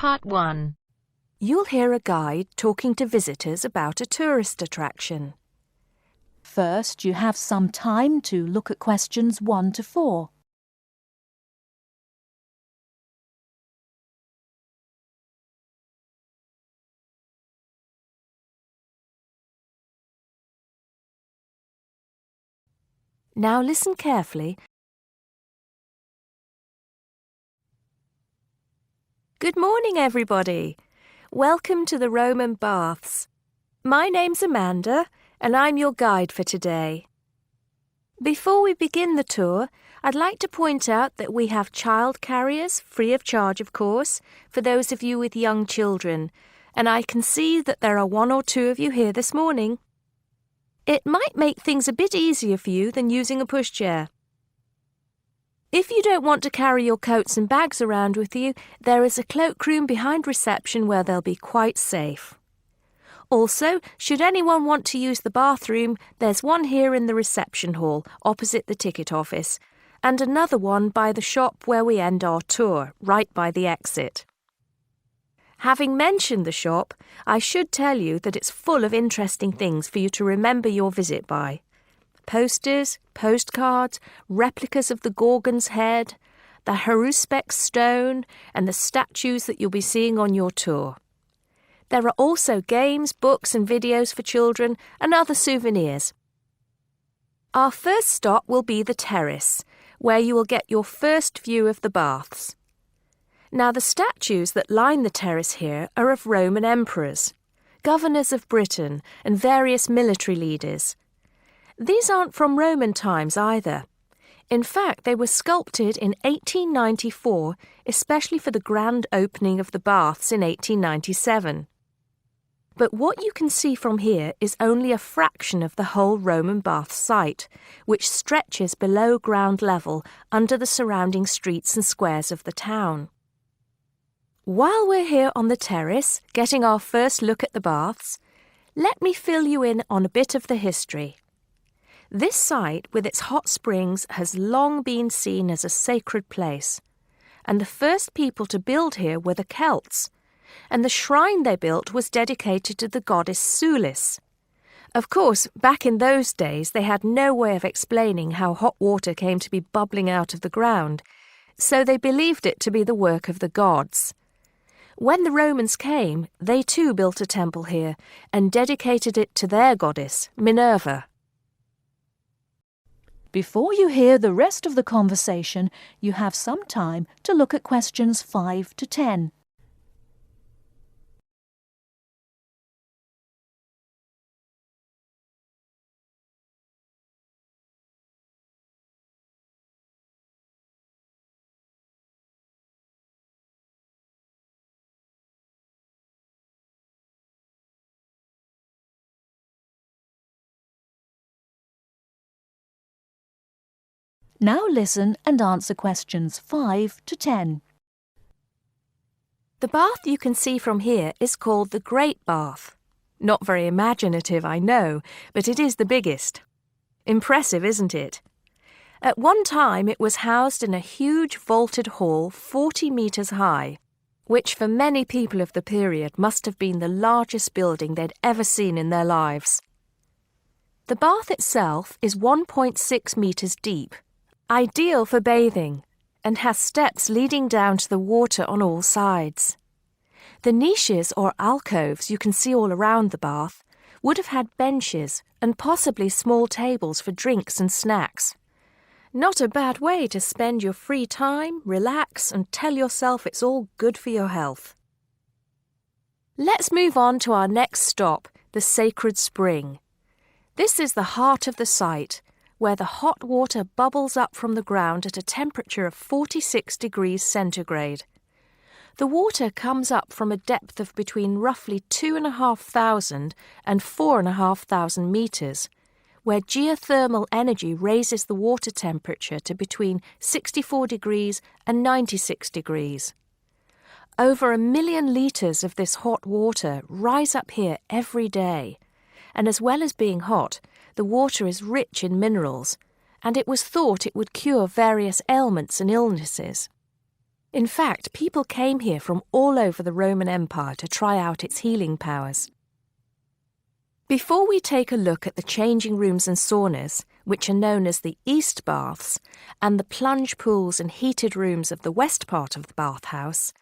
Part 1. You'll hear a guide talking to visitors about a tourist attraction. First, you have some time to look at questions 1 to 4. Now listen carefully. Good morning, everybody. Welcome to the Roman Baths. My name's Amanda, and I'm your guide for today. Before we begin the tour, I'd like to point out that we have child carriers, free of charge, of course, for those of you with young children, and I can see that there are 1 or 2 of you here this morning. It might make things a bit easier for you than using a pushchair. If you don't want to carry your coats and bags around with you, there is a cloakroom behind reception where they'll be quite safe. Also, should anyone want to use the bathroom, there's one here in the reception hall, opposite the ticket office, and another one by the shop where we end our tour, right by the exit. Having mentioned the shop, I should tell you that it's full of interesting things for you to remember your visit by. Posters, postcards, replicas of the Gorgon's head, the Haruspex stone, and the statues that you'll be seeing on your tour. There are also games, books and videos for children and other souvenirs. Our first stop will be the terrace, where you will get your first view of the baths. Now, the statues that line the terrace here are of Roman emperors, governors of Britain and various military leaders. These aren't from Roman times either. In fact, they were sculpted in 1894, especially for the grand opening of the baths in 1897. But what you can see from here is only a fraction of the whole Roman bath site, which stretches below ground level under the surrounding streets and squares of the town. While we're here on the terrace, getting our first look at the baths, let me fill you in on a bit of the history. This site, with its hot springs, has long been seen as a sacred place, and the first people to build here were the Celts, and the shrine they built was dedicated to the goddess Sulis. Of course, back in those days, they had no way of explaining how hot water came to be bubbling out of the ground, so they believed it to be the work of the gods. When the Romans came, they too built a temple here and dedicated it to their goddess, Minerva. Before you hear the rest of the conversation, you have some time to look at questions 5 to 10. Now listen and answer questions 5 to 10. The bath you can see from here is called the Great Bath. Not very imaginative, I know, but it is the biggest. Impressive, isn't it? At one time it was housed in a huge vaulted hall 40 metres high, which for many people of the period must have been the largest building they'd ever seen in their lives. The bath itself is 1.6 metres deep, ideal for bathing, and has steps leading down to the water on all sides. The niches or alcoves you can see all around the bath would have had benches and possibly small tables for drinks and snacks. Not a bad way to spend your free time, relax, and tell yourself it's all good for your health. Let's move on to our next stop, the Sacred Spring. This is the heart of the site, where the hot water bubbles up from the ground at a temperature of 46 degrees centigrade. The water comes up from a depth of between roughly 2,500 and 4,500 metres, where geothermal energy raises the water temperature to between 64 degrees and 96 degrees. Over 1 million litres of this hot water rise up here every day, and as well as being hot, the water is rich in minerals, and it was thought it would cure various ailments and illnesses. In fact, people came here from all over the Roman Empire to try out its healing powers. Before we take a look at the changing rooms and saunas, which are known as the East Baths, and the plunge pools and heated rooms of the west part of the bathhouse,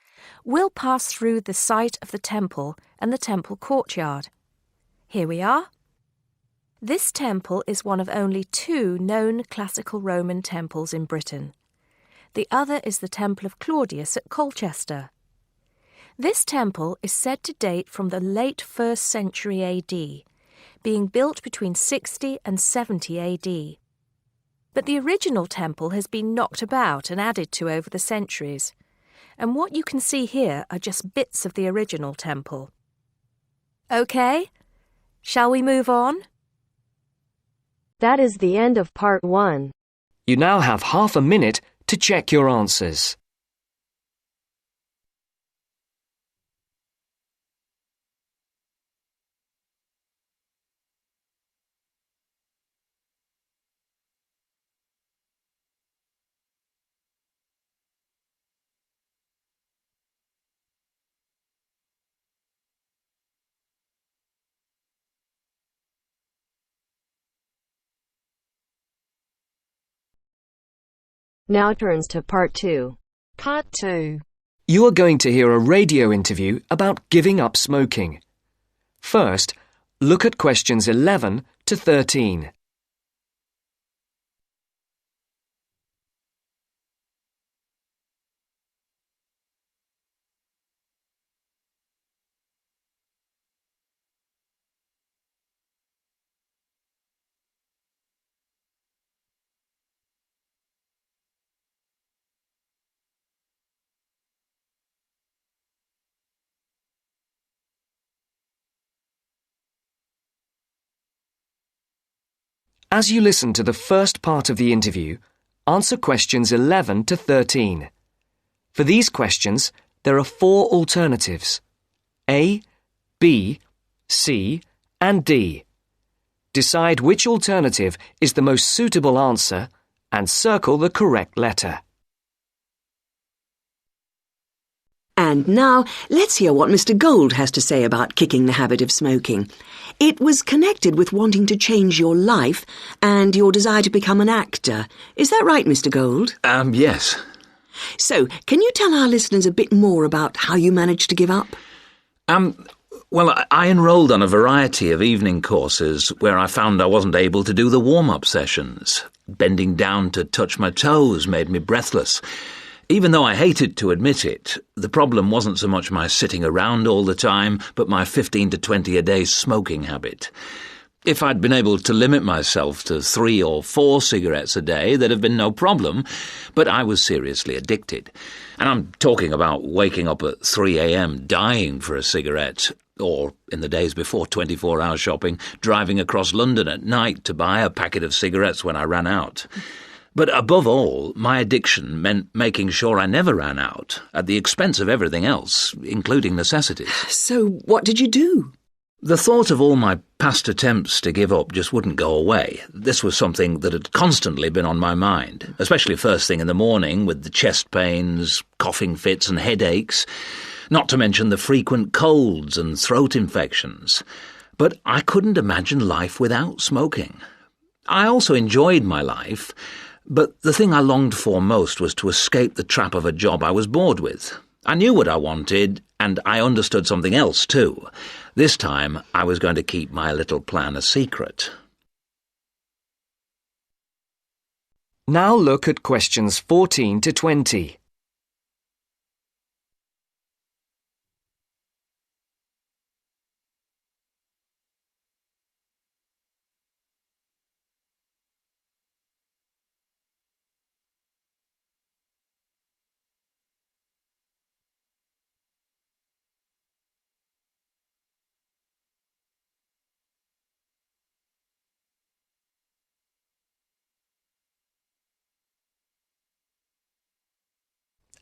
we'll pass through the site of the temple and the temple courtyard. Here we are. This temple is one of only 2 known classical Roman temples in Britain. The other is the Temple of Claudius at Colchester. This temple is said to date from the late 1st century AD, being built between 60 and 70 AD. But the original temple has been knocked about and added to over the centuries, and what you can see here are just bits of the original temple. OK, shall we move on? That is the end of part 1. You now have half a minute to check your answers. Now turns to part 2. Part 2. You are going to hear a radio interview about giving up smoking. First, look at questions 11 to 13. As you listen to the first part of the interview, answer questions 11 to 13. For these questions, there are 4 alternatives: A, B, C, and D. Decide which alternative is the most suitable answer and circle the correct letter. And now, let's hear what Mr. Gold has to say about kicking the habit of smoking. It was connected with wanting to change your life and your desire to become an actor. Is that right, Mr. Gold? Yes. So, can you tell our listeners a bit more about how you managed to give up? Well, I enrolled on a variety of evening courses where I found I wasn't able to do the warm-up sessions. Bending down to touch my toes made me breathless. Even though I hated to admit it, the problem wasn't so much my sitting around all the time, but my 15 to 20 a day smoking habit. If I'd been able to limit myself to 3 or 4 cigarettes a day, there'd have been no problem, but I was seriously addicted. And I'm talking about waking up at 3 a.m. dying for a cigarette, or, in the days before 24-hour shopping, driving across London at night to buy a packet of cigarettes when I ran out. But above all, my addiction meant making sure I never ran out, at the expense of everything else, including necessities. So, what did you do? The thought of all my past attempts to give up just wouldn't go away. This was something that had constantly been on my mind, especially first thing in the morning with the chest pains, coughing fits and headaches, not to mention the frequent colds and throat infections. But I couldn't imagine life without smoking. I also enjoyed my life, but the thing I longed for most was to escape the trap of a job I was bored with. I knew what I wanted, and I understood something else too. This time, I was going to keep my little plan a secret. Now look at questions 14 to 20.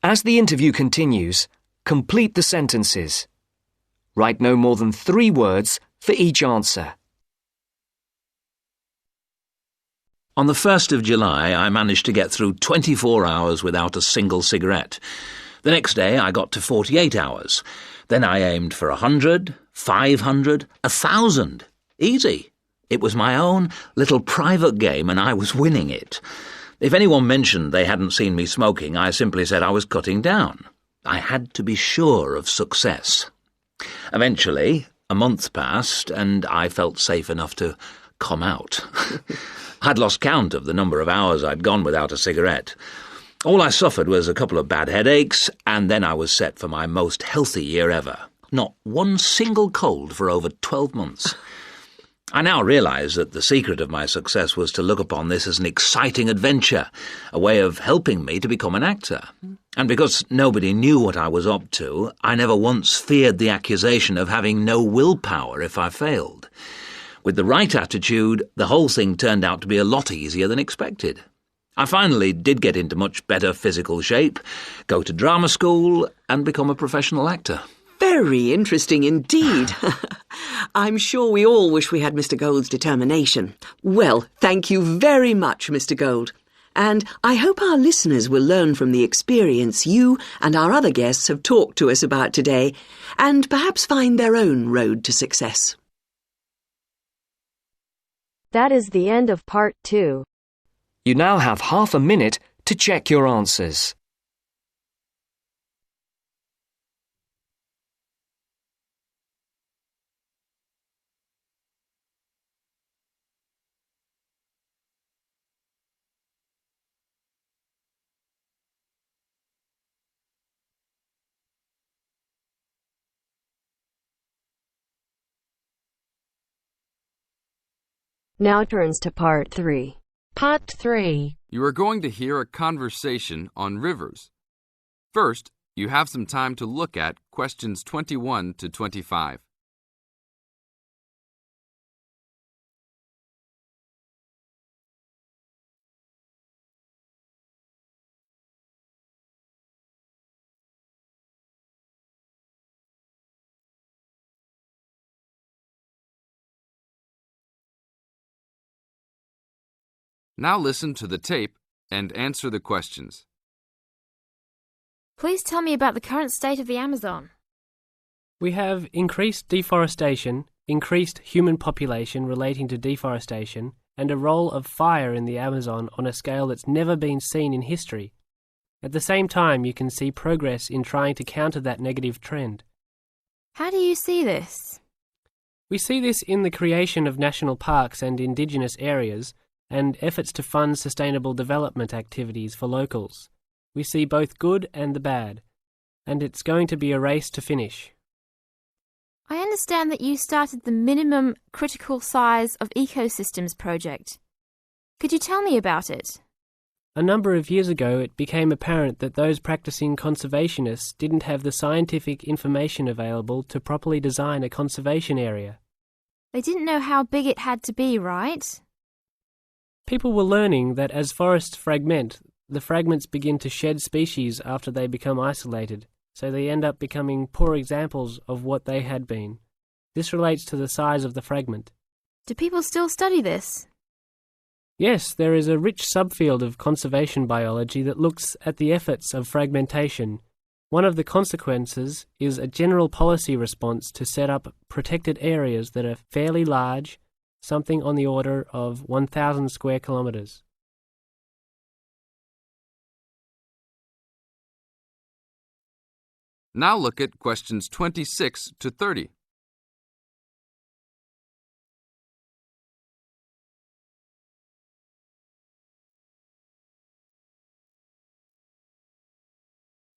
As the interview continues, complete the sentences. Write no more than 3 words for each answer. On the 1st of July, I managed to get through 24 hours without a single cigarette. The next day I got to 48 hours. Then I aimed for 100, 500, 1,000. Easy. It was my own little private game and I was winning it. If anyone mentioned they hadn't seen me smoking, I simply said I was cutting down. I had to be sure of success. Eventually, a month passed and I felt safe enough to come out. I'd lost count of the number of hours I'd gone without a cigarette. All I suffered was a couple of bad headaches, and then I was set for my most healthy year ever. Not one single cold for over 12 months. I now realise that the secret of my success was to look upon this as an exciting adventure, a way of helping me to become an actor. And because nobody knew what I was up to, I never once feared the accusation of having no willpower if I failed. With the right attitude, the whole thing turned out to be a lot easier than expected. I finally did get into much better physical shape, go to drama school, and become a professional actor. Very interesting indeed. I'm sure we all wish we had Mr. Gould's determination. Well, thank you very much, Mr. Gould. And I hope our listeners will learn from the experience you and our other guests have talked to us about today, and perhaps find their own road to success. That is the end of part 2. You now have half a minute to check your answers. Now turns to part 3. Part 3. You are going to hear a conversation on rivers. First, you have some time to look at questions 21 to 25. Now listen to the tape and answer the questions. Please tell me about the current state of the Amazon. We have increased deforestation, increased human population relating to deforestation, and a role of fire in the Amazon on a scale that's never been seen in history. At the same time, you can see progress in trying to counter that negative trend. How do you see this? We see this in the creation of national parks and indigenous areas, and efforts to fund sustainable development activities for locals. We see both good and the bad, and it's going to be a race to finish. I understand that you started the Minimum Critical Size of Ecosystems project. Could you tell me about it? A number of years ago, it became apparent that those practicing conservationists didn't have the scientific information available to properly design a conservation area. They didn't know how big it had to be, right? People were learning that as forests fragment, the fragments begin to shed species after they become isolated, so they end up becoming poor examples of what they had been. This relates to the size of the fragment. Do people still study this? Yes, there is a rich subfield of conservation biology that looks at the efforts of fragmentation. One of the consequences is a general policy response to set up protected areas that are fairly large, something on the order of 1,000 square kilometres. Now look at questions 26 to 30.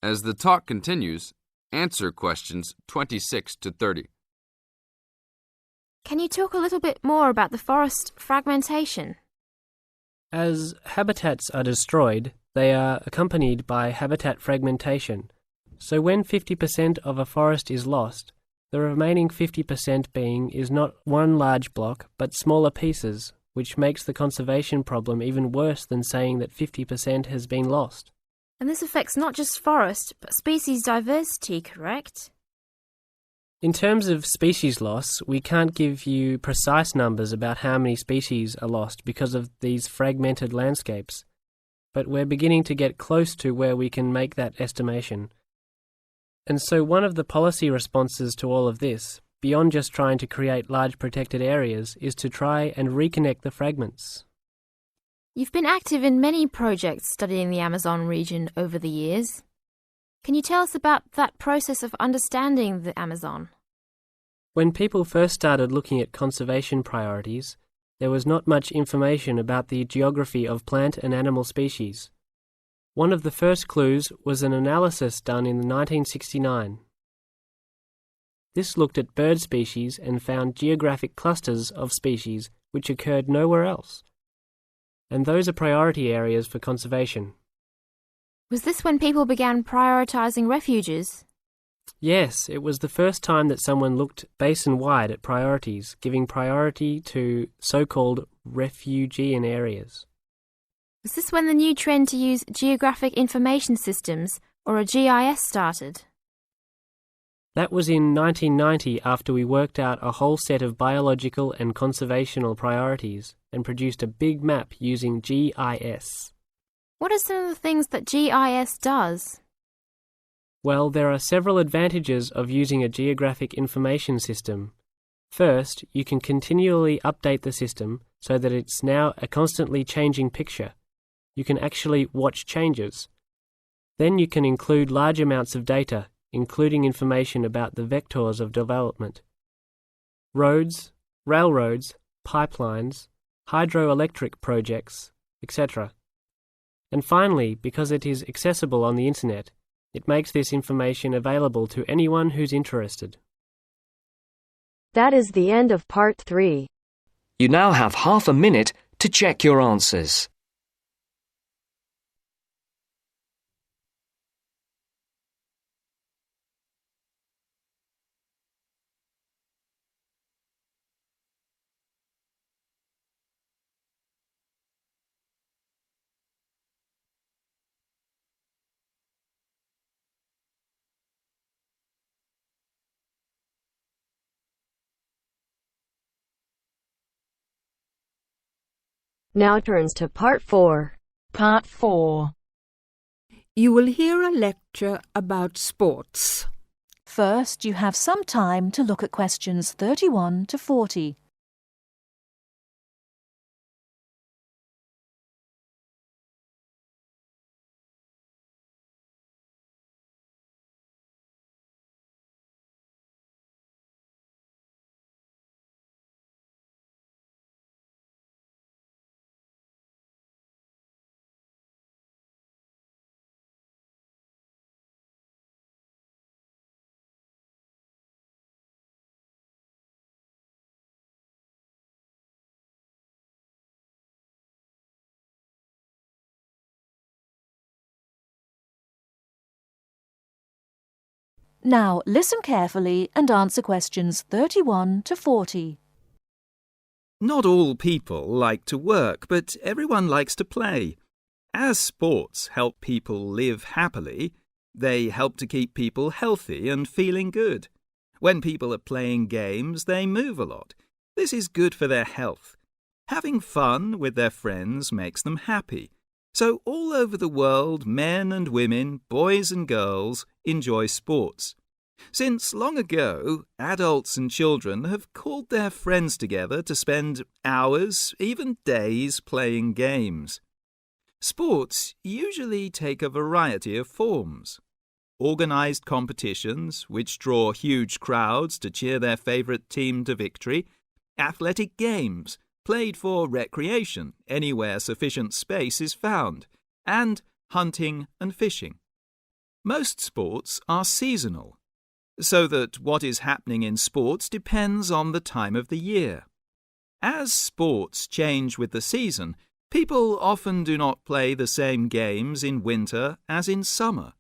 As the talk continues, answer questions 26 to 30. Can you talk a little bit more about the forest fragmentation? As habitats are destroyed, they are accompanied by habitat fragmentation. So when 50% of a forest is lost, the remaining 50% being is not one large block, but smaller pieces, which makes the conservation problem even worse than saying that 50% has been lost. And this affects not just forest, but species diversity, correct? In terms of species loss, we can't give you precise numbers about how many species are lost because of these fragmented landscapes, but we're beginning to get close to where we can make that estimation. And so one of the policy responses to all of this, beyond just trying to create large protected areas, is to try and reconnect the fragments. You've been active in many projects studying the Amazon region over the years. Can you tell us about that process of understanding the Amazon? When people first started looking at conservation priorities, there was not much information about the geography of plant and animal species. One of the first clues was an analysis done in 1969. This looked at bird species and found geographic clusters of species which occurred nowhere else. And those are priority areas for conservation. Was this when people began prioritising refuges? Yes, it was the first time that someone looked basin-wide at priorities, giving priority to so-called refugean areas. Was this when the new trend to use Geographic Information Systems, or a GIS, started? That was in 1990 after we worked out a whole set of biological and conservational priorities and produced a big map using GIS. What are some of the things that GIS does? Well, there are several advantages of using a geographic information system. First, you can continually update the system so that it's now a constantly changing picture. You can actually watch changes. Then you can include large amounts of data, including information about the vectors of development. Roads, railroads, pipelines, hydroelectric projects, etc. And finally, because it is accessible on the internet, it makes this information available to anyone who's interested. That is the end of part 3. You now have half a minute to check your answers. Now turns to part 4. Part 4. You will hear a lecture about sports. First, you have some time to look at questions 31 to 40. Now, listen carefully and answer questions 31 to 40. Not all people like to work, but everyone likes to play. As sports help people live happily, they help to keep people healthy and feeling good. When people are playing games, they move a lot. This is good for their health. Having fun with their friends makes them happy. So all over the world, men and women, boys and girls enjoy sports. Since long ago, adults and children have called their friends together to spend hours, even days, playing games. Sports usually take a variety of forms. Organised competitions, which draw huge crowds to cheer their favourite team to victory, athletic games, played for recreation anywhere sufficient space is found, and hunting and fishing. Most sports are seasonal, so that what is happening in sports depends on the time of the year. As sports change with the season, people often do not play the same games in winter as in summer.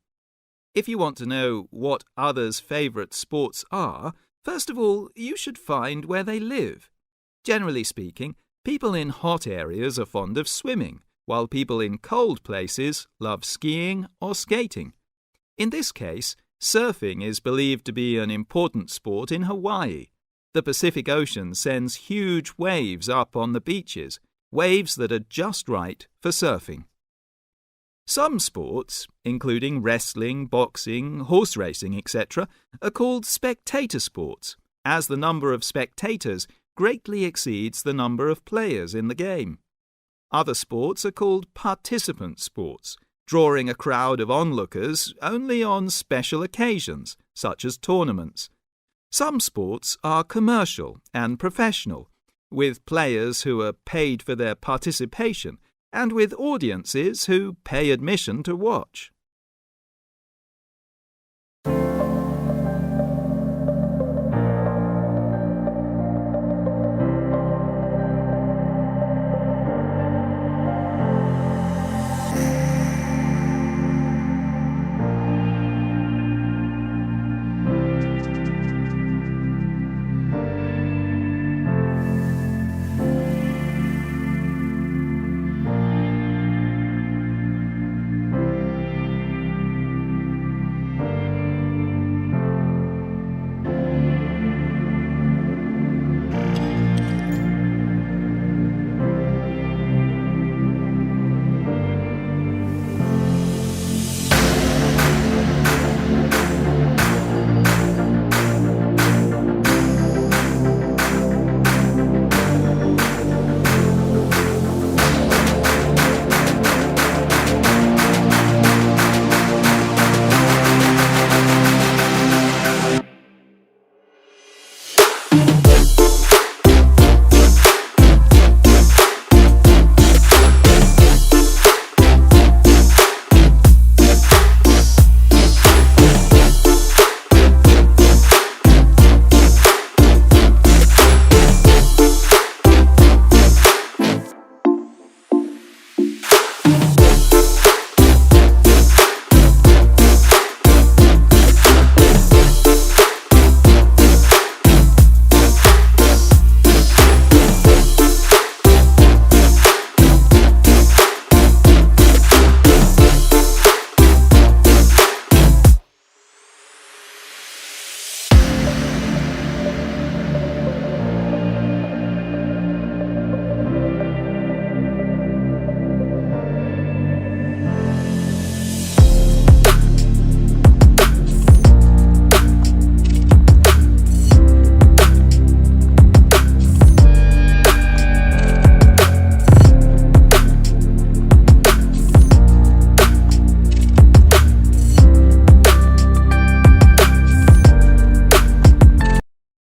If you want to know what others' favourite sports are, first of all, you should find where they live. Generally speaking, people in hot areas are fond of swimming, while people in cold places love skiing or skating. In this case, surfing is believed to be an important sport in Hawaii. The Pacific Ocean sends huge waves up on the beaches, waves that are just right for surfing. Some sports, including wrestling, boxing, horse racing, etc., are called spectator sports, as the number of spectators greatly exceeds the number of players in the game. Other sports are called participant sports, drawing a crowd of onlookers only on special occasions, such as tournaments. Some sports are commercial and professional, with players who are paid for their participation and with audiences who pay admission to watch.